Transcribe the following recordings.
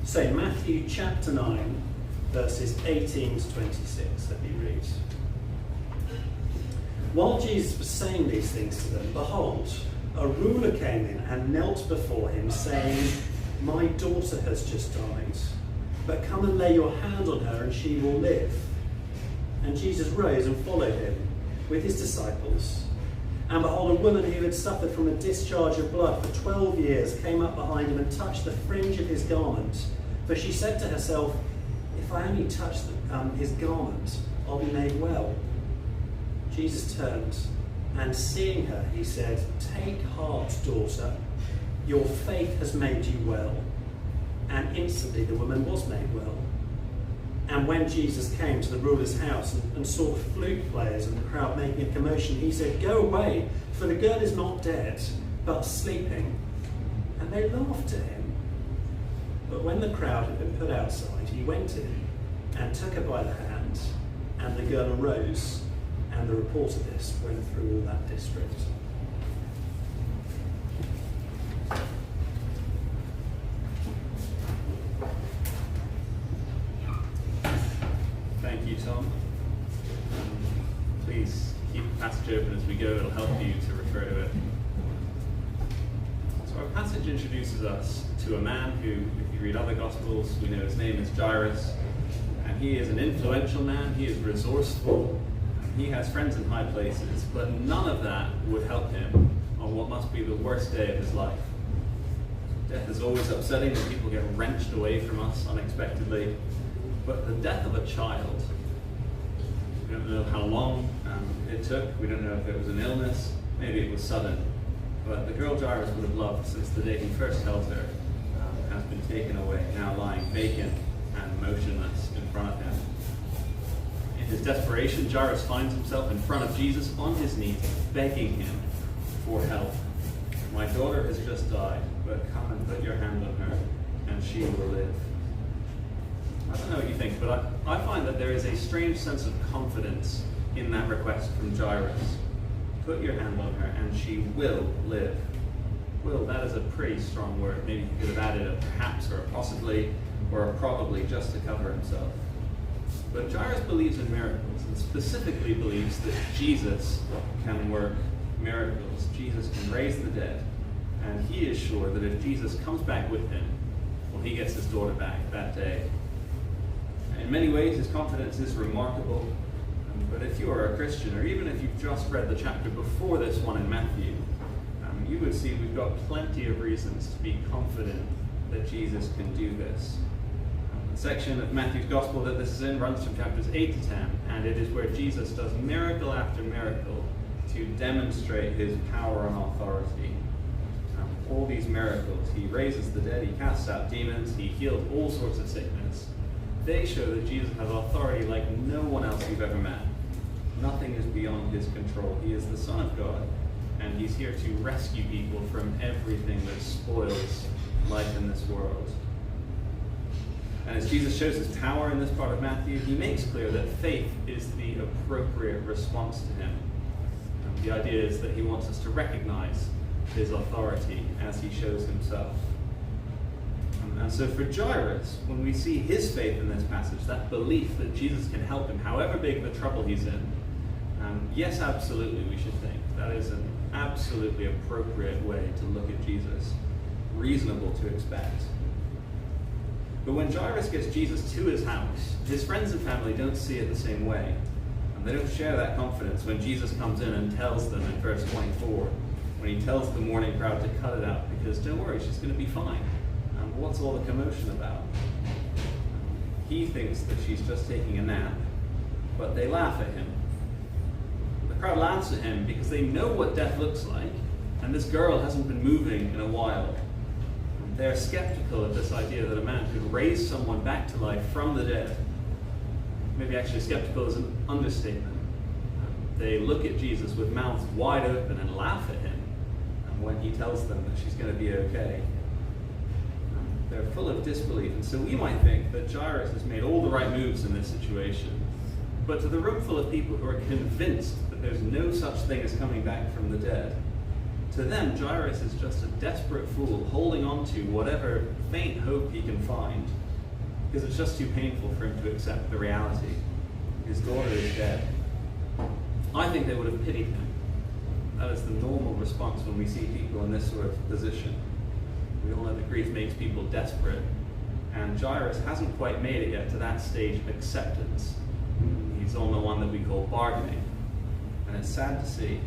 So Matthew chapter 9, verses 18 to 26, let me read. While Jesus was saying these things to them, behold, a ruler came in and knelt before him, saying, "My daughter has just died, but come and lay your hand on her and she will live." And Jesus rose and followed him with his disciples. And behold, a woman who had suffered from a discharge of blood for 12 years came up behind him and touched the fringe of his garment. For she said to herself, "If I only touch his garment, I'll be made well." Jesus turned, and seeing her, he said, "Take heart, daughter, your faith has made you well." And instantly the woman was made well. And when Jesus came to the ruler's house and saw the flute players and the crowd making a commotion, he said, "Go away, for the girl is not dead, but sleeping." And they laughed at him. But when the crowd had been put outside, he went in and took her by the hand, and the girl arose. And the report of this went through all that district. Thank you, Tom. Please keep the passage open as we go. It'll help you to refer to it. So our passage introduces us to a man who, if you read other Gospels, we know his name is Jairus. And he is an influential man. He is resourceful. He has friends in high places, but none of that would help him on what must be the worst day of his life. Death is always upsetting when people get wrenched away from us unexpectedly, but the death of a child, we don't know how long it took, we don't know if it was an illness, maybe it was sudden, but the girl Jairus would have loved since the day he first held her has been taken away, now lying vacant and motionless in front of him. In his desperation, Jairus finds himself in front of Jesus on his knees, begging him for help. "My daughter has just died, but come and put your hand on her, and she will live." I don't know what you think, but I find that there is a strange sense of confidence in that request from Jairus. Put your hand on her, and she will live. Will, that is a pretty strong word. Maybe he could have added a perhaps or a possibly or a probably just to cover himself. But Jairus believes in miracles, and specifically believes that Jesus can work miracles. Jesus can raise the dead, and he is sure that if Jesus comes back with him, well, he gets his daughter back that day. In many ways, his confidence is remarkable, but if you are a Christian, or even if you've just read the chapter before this one in Matthew, you would see we've got plenty of reasons to be confident that Jesus can do this. The section of Matthew's Gospel that this is in runs from chapters 8 to 10, and it is where Jesus does miracle after miracle to demonstrate his power and authority. All these miracles, he raises the dead, he casts out demons, he healed all sorts of sickness. They show that Jesus has authority like no one else you've ever met. Nothing is beyond his control. He is the Son of God, and he's here to rescue people from everything that spoils life in this world. And as Jesus shows his power in this part of Matthew, he makes clear that faith is the appropriate response to him. The idea is that he wants us to recognize his authority as he shows himself. And so for Jairus, when we see his faith in this passage, that belief that Jesus can help him, however big the trouble he's in, yes, absolutely, we should think. That is an absolutely appropriate way to look at Jesus. Reasonable to expect. But when Jairus gets Jesus to his house, his friends and family don't see it the same way. And they don't share that confidence when Jesus comes in and tells them in verse 24, when he tells the mourning crowd to cut it out, because don't worry, she's going to be fine. What's all the commotion about? He thinks that she's just taking a nap, but they laugh at him. The crowd laughs at him because they know what death looks like, and this girl hasn't been moving in a while. They're skeptical of this idea that a man could raise someone back to life from the dead. Maybe actually skeptical is an understatement. They look at Jesus with mouths wide open and laugh at him when he tells them that she's going to be okay. They're full of disbelief, and so we might think that Jairus has made all the right moves in this situation. But to the room full of people who are convinced that there's no such thing as coming back from the dead, to them, Jairus is just a desperate fool holding on to whatever faint hope he can find, because it's just too painful for him to accept the reality. His daughter is dead. I think they would have pitied him. That is the normal response when we see people in this sort of position. We all know that grief makes people desperate, and Jairus hasn't quite made it yet to that stage of acceptance. He's on the one that we call bargaining, and it's sad to see.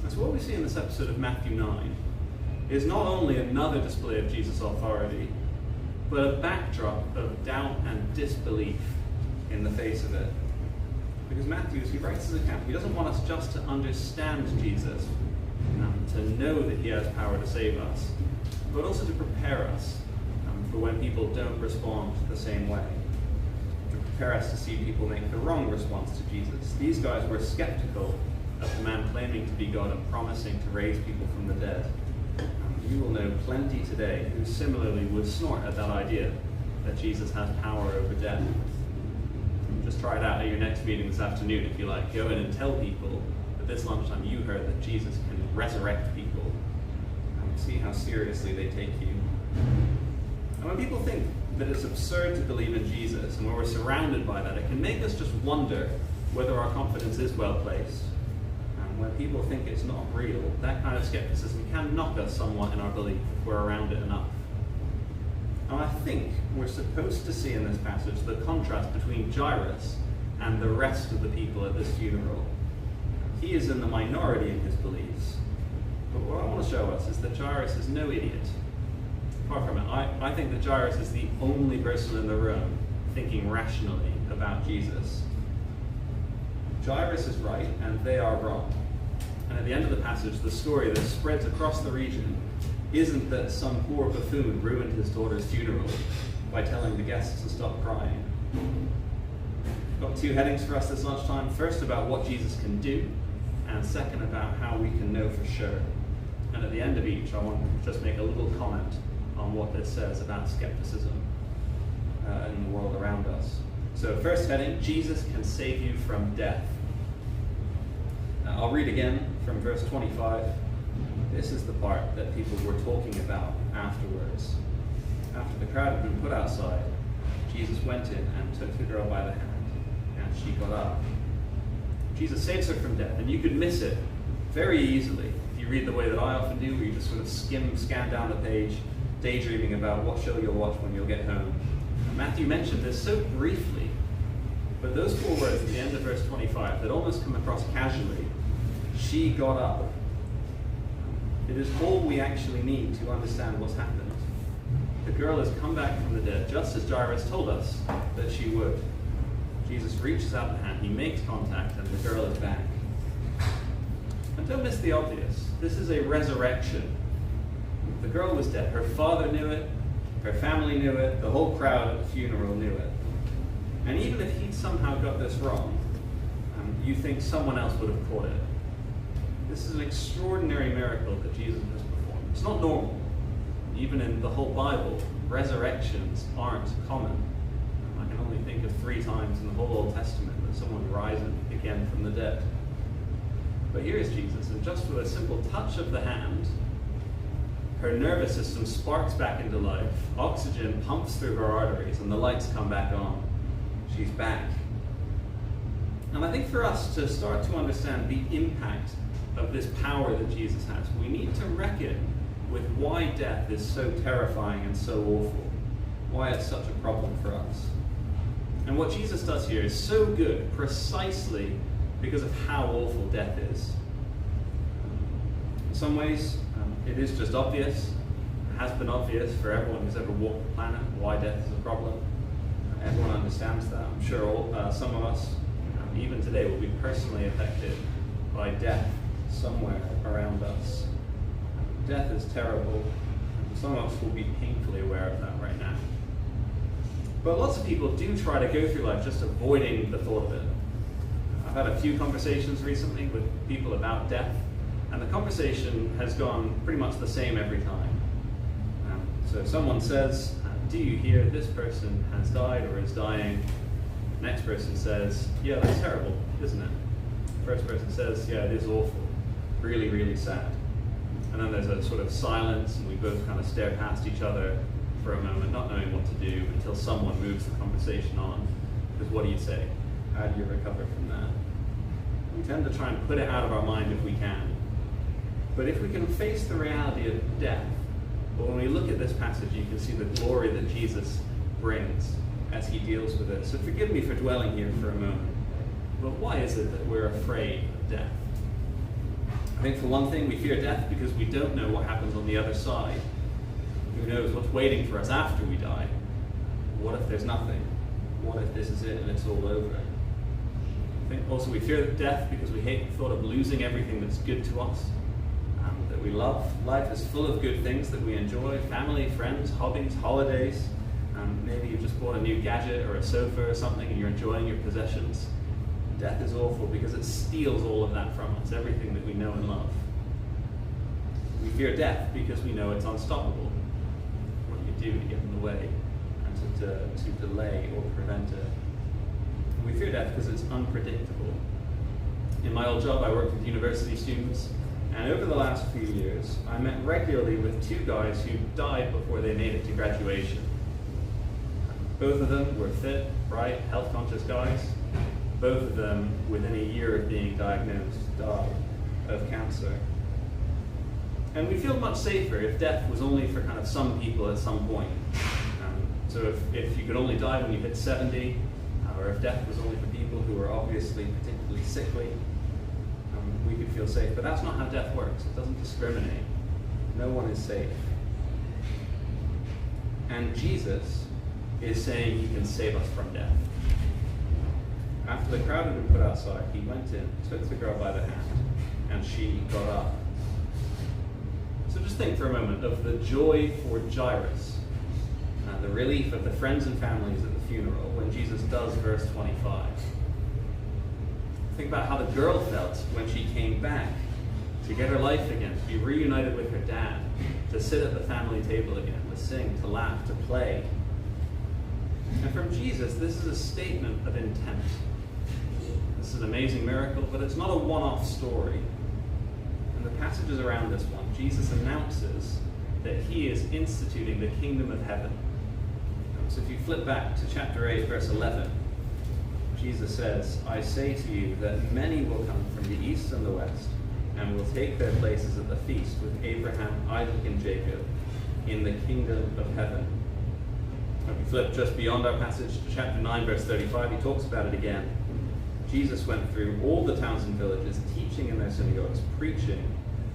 And so what we see in this episode of Matthew 9 is not only another display of Jesus' authority, but a backdrop of doubt and disbelief in the face of it. Because Matthew, as he writes his account, he doesn't want us just to understand Jesus, to know that he has power to save us, but also to prepare us for when people don't respond the same way. To prepare us to see people make the wrong response to Jesus. These guys were skeptical of the man claiming to be God and promising to raise people from the dead. You will know plenty today who similarly would snort at that idea that Jesus has power over death. Just try it out at your next meeting this afternoon if you like. Go in and tell people that this lunchtime you heard that Jesus can resurrect people, and see how seriously they take you. And when people think that it's absurd to believe in Jesus, and when we're surrounded by that, it can make us just wonder whether our confidence is well placed. And when people think it's not real, that kind of skepticism can knock us somewhat in our belief if we're around it enough. And I think we're supposed to see in this passage the contrast between Jairus and the rest of the people at this funeral. He is in the minority in his beliefs. But what I want to show us is that Jairus is no idiot. Far from it. I think that Jairus is the only person in the room thinking rationally about Jesus. Jairus is right and they are wrong. And at the end of the passage, the story that spreads across the region isn't that some poor buffoon ruined his daughter's funeral by telling the guests to stop crying. Got two headings for us this lunchtime. First, about what Jesus can do, and second, about how we can know for sure. And at the end of each, I want to just make a little comment on what this says about skepticism in the world around us. So first heading, Jesus can save you from death. I'll read again from verse 25. This is the part that people were talking about afterwards. After the crowd had been put outside, Jesus went in and took the girl by the hand, and she got up. Jesus saves her from death, and you could miss it very easily if you read the way that I often do, where you just sort of scan down the page, daydreaming about what show you'll watch when you'll get home. And Matthew mentioned this so briefly, but those four words at the end of verse 25 that almost come across casually, she got up. It is all we actually need to understand what's happened. The girl has come back from the dead, just as Jairus told us that she would. Jesus reaches out the hand, he makes contact, and the girl is back. And don't miss the obvious. This is a resurrection. The girl was dead. Her father knew it, her family knew it, the whole crowd at the funeral knew it. And even if he'd somehow got this wrong, you think someone else would have caught it. This is an extraordinary miracle that Jesus has performed. It's not normal. Even in the whole Bible, resurrections aren't common. I can only think of 3 times in the whole Old Testament that someone rises again from the dead. But here is Jesus, and just with a simple touch of the hand, her nervous system sparks back into life, oxygen pumps through her arteries, and the lights come back on. She's back. And I think for us to start to understand the impact of this power that Jesus has, we need to reckon with why death is so terrifying and so awful, why it's such a problem for us. And what Jesus does here is so good precisely because of how awful death is. In some ways, it is just obvious. It has been obvious for everyone who's ever walked the planet why death is a problem. Everyone understands that. I'm sure some of us, even today, will be personally affected by death somewhere around us. Death is terrible. Some of us will be painfully aware of that right now. But lots of people do try to go through life just avoiding the thought of it. I've had a few conversations recently with people about death, and the conversation has gone pretty much the same every time. So if someone says, do you hear this person has died or is dying? The next person says, yeah, that's terrible, isn't it? The first person says, yeah, it is awful. Really, really sad. And then there's a sort of silence, and we both kind of stare past each other for a moment, not knowing what to do, until someone moves the conversation on. Because what do you say? How do you recover from that? We tend to try and put it out of our mind if we can. But if we can face the reality of death, well, when we look at this passage, you can see the glory that Jesus brings as he deals with it. So forgive me for dwelling here for a moment. But why is it that we're afraid of death? I think for one thing, we fear death because we don't know what happens on the other side. Who knows what's waiting for us after we die? What if there's nothing? What if this is it and it's all over? I think also we fear death because we hate the thought of losing everything that's good to us, that we love. Life is full of good things that we enjoy: family, friends, hobbies, holidays. Maybe you've just bought a new gadget or a sofa or something and you're enjoying your possessions. Death is awful because it steals all of that from us, everything that we know and love. We fear death because we know it's unstoppable. What do you do to get in the way and to delay or prevent it? We fear death because it's unpredictable. In my old job, I worked with university students, and over the last few years, I met regularly with two guys who died before they made it to graduation. Both of them were fit, bright, health-conscious guys. Both of them, within a year of being diagnosed, died of cancer. And we feel much safer if death was only for kind of some people at some point. So if you could only die when you hit 70, or if death was only for people who were obviously particularly sickly, we could feel safe. But that's not how death works. It doesn't discriminate. No one is safe. And Jesus is saying he can save us from death. After the crowd had been put outside, he went in, took the girl by the hand, and she got up. So just think for a moment of the joy for Jairus, the relief of the friends and families at the funeral when Jesus does verse 25. Think about how the girl felt when she came back to get her life again, to be reunited with her dad, to sit at the family table again, to sing, to laugh, to play. And from Jesus, this is a statement of intent. This is an amazing miracle, but it's not a one-off story. In the passages around this one, Jesus announces that he is instituting the kingdom of heaven. So if you flip back to chapter 8, verse 11, Jesus says, "I say to you that many will come from the east and the west, and will take their places at the feast with Abraham, Isaac, and Jacob in the kingdom of heaven." If you flip just beyond our passage to chapter 9, verse 35, he talks about it again. Jesus went through all the towns and villages, teaching in their synagogues, preaching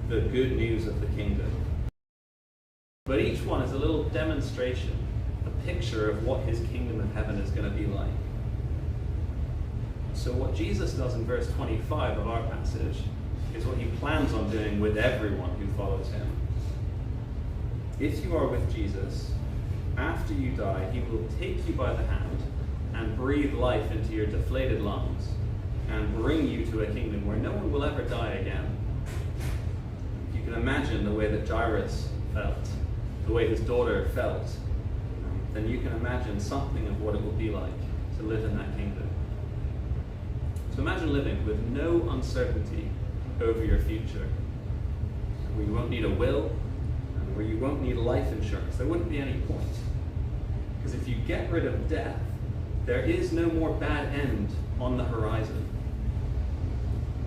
the good news of the kingdom. But each one is a little demonstration, a picture of what his kingdom of heaven is going to be like. So what Jesus does in verse 25 of our passage is what he plans on doing with everyone who follows him. If you are with Jesus, after you die, he will take you by the hand and breathe life into your deflated lungs and bring you to a kingdom where no one will ever die again. If you can imagine the way that Jairus felt, the way his daughter felt, then you can imagine something of what it will be like to live in that kingdom. So imagine living with no uncertainty over your future, where you won't need a will, and where you won't need life insurance. There wouldn't be any point. Because if you get rid of death, there is no more bad end on the horizon.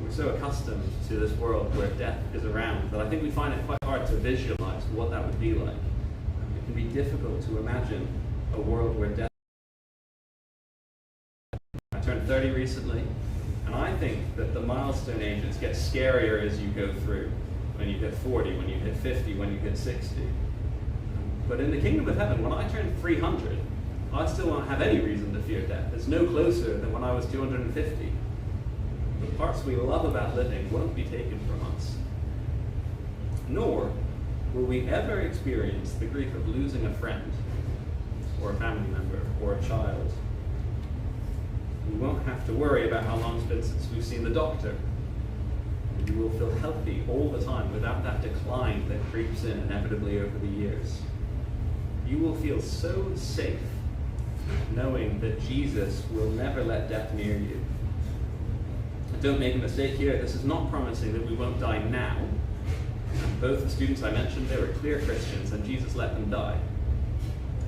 We're so accustomed to this world where death is around that I think we find it quite hard to visualize what that would be like. It can be difficult to imagine a world where death. I turned 30 recently, and I think that the milestone ages get scarier as you go through. When you hit 40, when you hit 50, when you hit 60. But in the kingdom of heaven, when I turn 300, I still won't have any reason to fear death. It's no closer than when I was 250. The parts we love about living won't be taken from us. Nor will we ever experience the grief of losing a friend, or a family member, or a child. We won't have to worry about how long it's been since we've seen the doctor. You will feel healthy all the time without that decline that creeps in inevitably over the years. You will feel so safe knowing that Jesus will never let death near you. Don't make a mistake here. This is not promising that we won't die now, Both the students I mentioned, they were clear Christians, and Jesus let them die.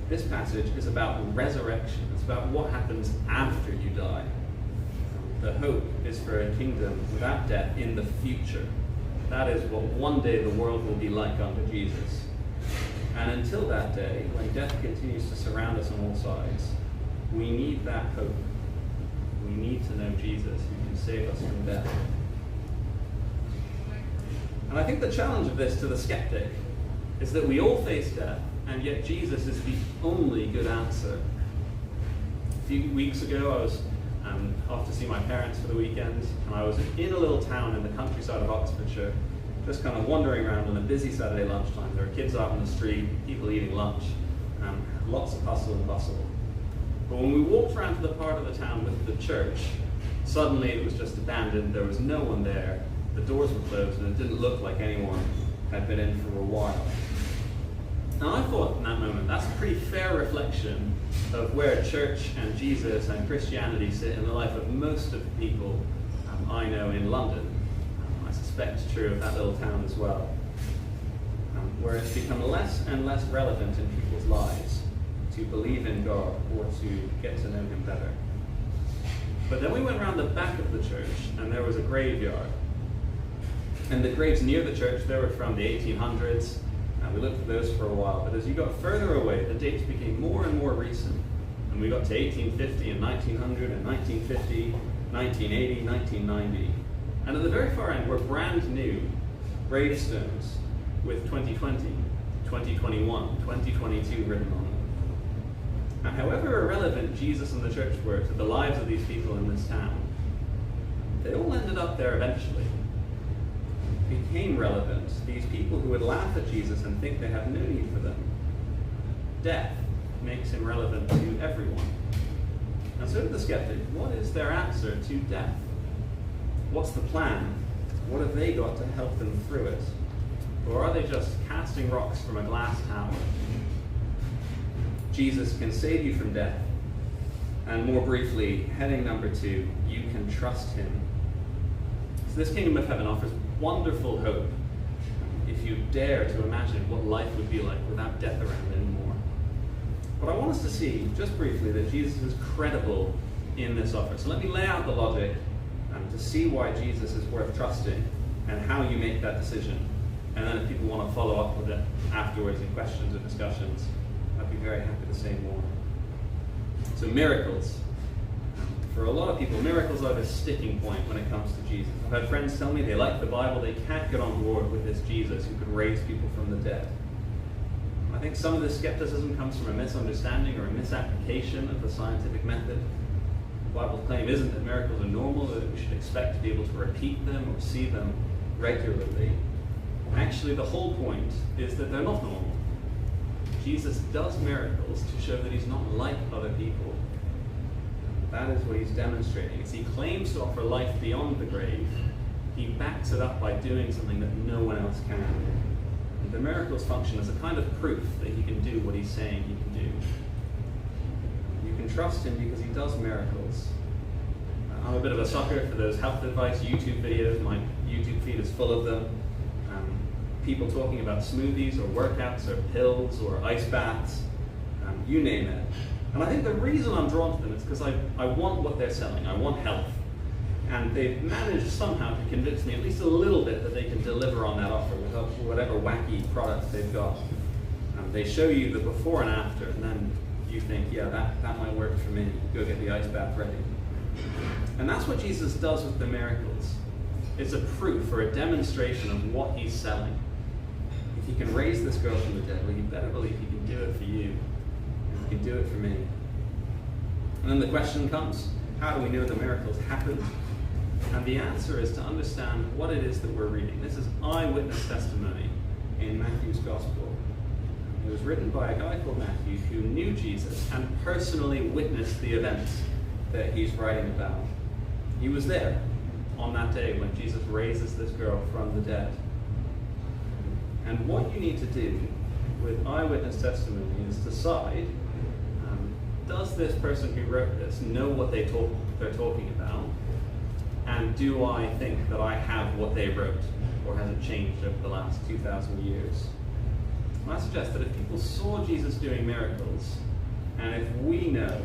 This passage is about resurrection. It's about what happens after you die. The hope is for a kingdom without death in the future. That is what one day the world will be like under Jesus. And until that day, when death continues to surround us on all sides, we need that hope. We need to know Jesus who can save us from death. And I think the challenge of this to the skeptic is that we all face death, and yet Jesus is the only good answer. A few weeks ago, I was off to see my parents for the weekend, and I was in a little town in the countryside of Oxfordshire, just kind of wandering around on a busy Saturday lunchtime. There were kids out on the street, people eating lunch, lots of hustle and bustle. But when we walked around to the part of the town with the church, suddenly it was just abandoned. There was no one there. The doors were closed, and it didn't look like anyone had been in for a while. And I thought in that moment, that's a pretty fair reflection of where church and Jesus and Christianity sit in the life of most of the people I know in London. I suspect it's true of that little town as well, where it's become less and less relevant in people's lives to believe in God or to get to know Him better. But then we went around the back of the church, and there was a graveyard. And the graves near the church, they were from the 1800s, and we looked at those for a while. But as you got further away, the dates became more and more recent. And we got to 1850 and 1900 and 1950, 1980, 1990. And at the very far end were brand new gravestones with 2020, 2021, 2022 written on them. And however irrelevant Jesus and the church were to the lives of these people in this town, they all ended up there eventually. Became relevant, these people who would laugh at Jesus and think they have no need for them. Death makes him relevant to everyone. And so to the skeptic, what is their answer to death? What's the plan? What have they got to help them through it? Or are they just casting rocks from a glass tower? Jesus can save you from death. And more briefly, heading number 2, you can trust him. So this kingdom of heaven offers wonderful hope if you dare to imagine what life would be like without death around anymore. But I want us to see, just briefly, that Jesus is credible in this offer. So let me lay out the logic to see why Jesus is worth trusting and how you make that decision. And then if people want to follow up with it afterwards in questions or discussions, I'd be very happy to say more. So miracles. For a lot of people, miracles are the sticking point when it comes to Jesus. I've had friends tell me they like the Bible, they can't get on board with this Jesus who could raise people from the dead. I think some of this skepticism comes from a misunderstanding or a misapplication of the scientific method. The Bible's claim isn't that miracles are normal, that we should expect to be able to repeat them or see them regularly. Actually, the whole point is that they're not normal. Jesus does miracles to show that he's not like other people. That is what he's demonstrating. As he claims to offer life beyond the grave, he backs it up by doing something that no one else can. And the miracles function as a kind of proof that he can do what he's saying he can do. You can trust him because he does miracles. I'm a bit of a sucker for those health advice YouTube videos. My YouTube feed is full of them. People talking about smoothies or workouts or pills or ice baths, you name it. And I think the reason I'm drawn to them is because I want what they're selling. I want health. And they've managed somehow to convince me at least a little bit that they can deliver on that offer with whatever wacky products they've got. They show you the before and after, and then you think, yeah, that might work for me. Go get the ice bath ready. And that's what Jesus does with the miracles. It's a proof or a demonstration of what he's selling. If he can raise this girl from the dead, well, you better believe he can do it for you. And he can do it for me. And then the question comes, how do we know the miracles happened? And the answer is to understand what it is that we're reading. This is eyewitness testimony in Matthew's Gospel. It was written by a guy called Matthew who knew Jesus and personally witnessed the events that he's writing about. He was there on that day when Jesus raises this girl from the dead. And what you need to do with eyewitness testimony is decide, does this person who wrote this know what they're talking about? And do I think that I have what they wrote? or has it changed over the last 2,000 years? And I suggest that if people saw Jesus doing miracles, and if we know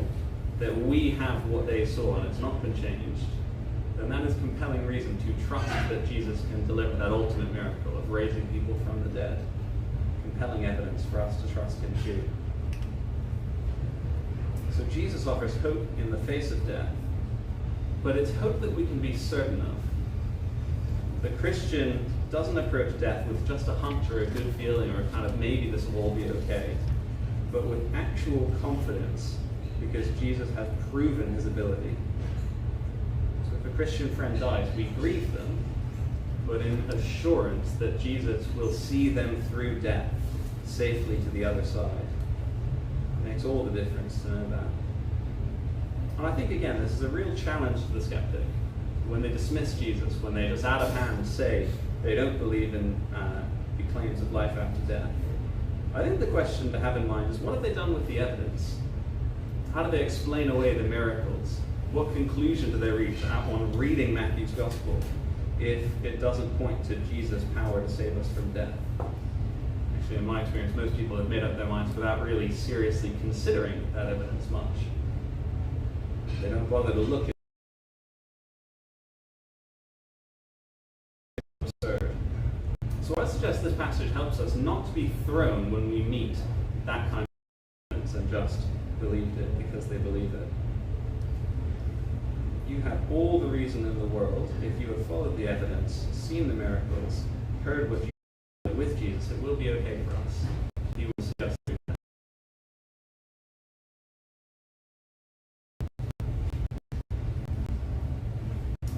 that we have what they saw and it's not been changed, then that is compelling reason to trust that Jesus can deliver that ultimate miracle of raising people from the dead. Compelling evidence for us to trust him too. So Jesus offers hope in the face of death, but it's hope that we can be certain of. The Christian doesn't approach death with just a hunch or a good feeling or kind of maybe this will all be okay, but with actual confidence because Jesus has proven his ability. So if a Christian friend dies, we grieve them, but in assurance that Jesus will see them through death safely to the other side. It makes all the difference to know that. And I think, again, this is a real challenge to the skeptic. When they dismiss Jesus, when they just out of hand say they don't believe in the claims of life after death, I think the question to have in mind is, what have they done with the evidence? How do they explain away the miracles? What conclusion do they reach on reading Matthew's Gospel if it doesn't point to Jesus' power to save us from death? Actually, in my experience, most people have made up their minds without really seriously considering that evidence much. They don't bother to look at absurd. So I suggest this passage helps us not to be thrown when we meet that kind of evidence and just believed it because they believe it. You have all the reason in the world, if you have followed the evidence, seen the miracles, heard what you did with Jesus, it will be okay for us. He will suggest that.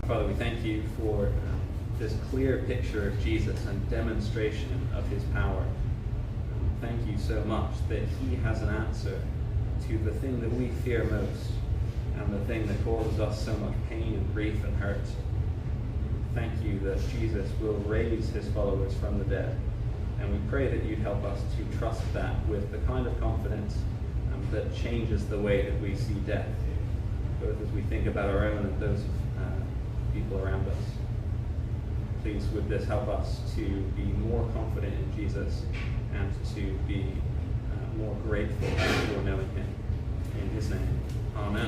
Father, we thank you for this clear picture of Jesus and demonstration of his power. Thank you so much that he has an answer to the thing that we fear most and the thing that causes us so much pain and grief and hurt. Thank you that Jesus will raise his followers from the dead. And we pray that you'd help us to trust that with the kind of confidence that changes the way that we see death, both as we think about our own and those of people around us. Please, would this help us to be more confident in Jesus and to be more grateful for knowing him. In his name, amen.